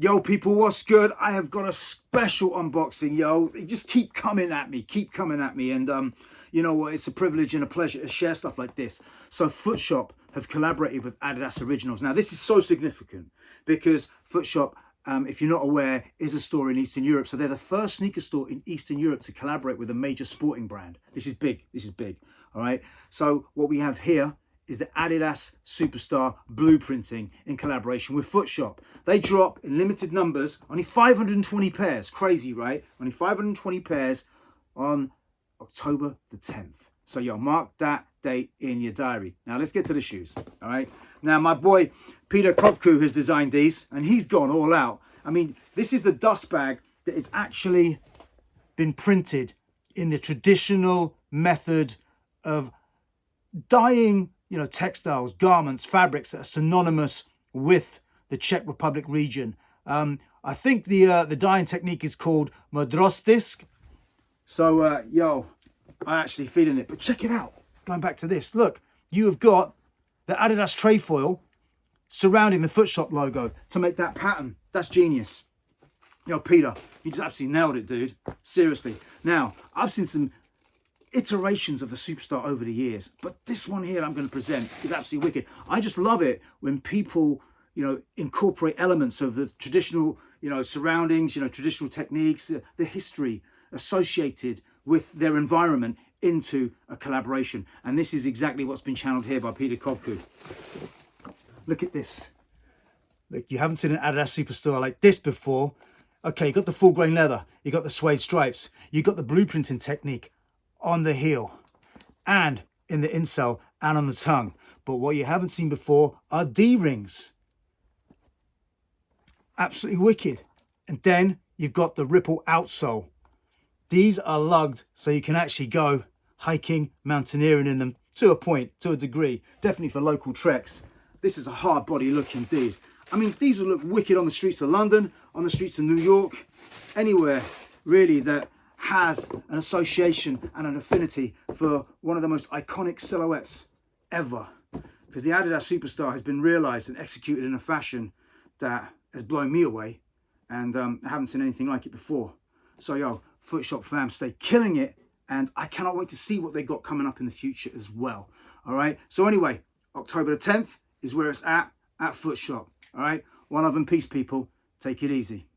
Yo, people, what's good? I have got a special unboxing, yo. They just keep coming at me, And you know what? It's a privilege and a pleasure to share stuff like this. So Footshop have collaborated with ADIDAS Originals. Now, this is so significant because Footshop, if you're not aware, is a store in Eastern Europe. So they're the first sneaker store in Eastern Europe to collaborate with a major sporting brand. This is big. All right. So what we have here is the ADIDAS Superstar blueprinting in collaboration with Footshop. They drop in limited numbers, only 520 pairs. Crazy, right? Only 520 pairs on October the 10th. So yo, mark that date in your diary. Now let's get to the shoes, all right? Now my boy Peter Kovkou has designed these and he's gone all out. I mean, this is the dust bag that has actually been printed in the traditional method of dyeing, textiles, garments, fabrics that are synonymous with the Czech Republic region. I think the dyeing technique is called modrostisk. So, yo, I'm actually feeling it. But check it out. Going back to this. Look, you have got the ADIDAS trefoil surrounding the Footshop logo to make that pattern. That's genius. Yo, Peter, you just absolutely nailed it, dude. Seriously. Now, I've seen some iterations of the Superstar over the years, but this one here I'm going to present is absolutely wicked. I just love it when people incorporate elements of the traditional surroundings, traditional techniques, the history associated with their environment into a collaboration. And this is exactly what's been channeled here by Peter Kovkou. Look at this. Look, you haven't seen an ADIDAS Superstar like this before. Okay, you got the full grain leather, you got the suede stripes, you got the blueprinting technique on the heel and in the insole and on the tongue. But what you haven't seen before are D-rings. Absolutely wicked. And then you've got the ripple outsole. These are lugged so you can actually go hiking, mountaineering in them to a point, to a degree, definitely for local treks. This is a hard body look indeed. I mean, these will look wicked on the streets of London, on the streets of New York, anywhere really that has an association and an affinity for one of the most iconic silhouettes ever. Because the ADIDAS Superstar has been realized and executed in a fashion that has blown me away, and I haven't seen anything like it before. So yo, Footshop fam, stay killing it, and I cannot wait to see what they got coming up in the future as well. All right, so anyway, October the 10th is where it's at Footshop. All right, one love and peace, people. Take it easy.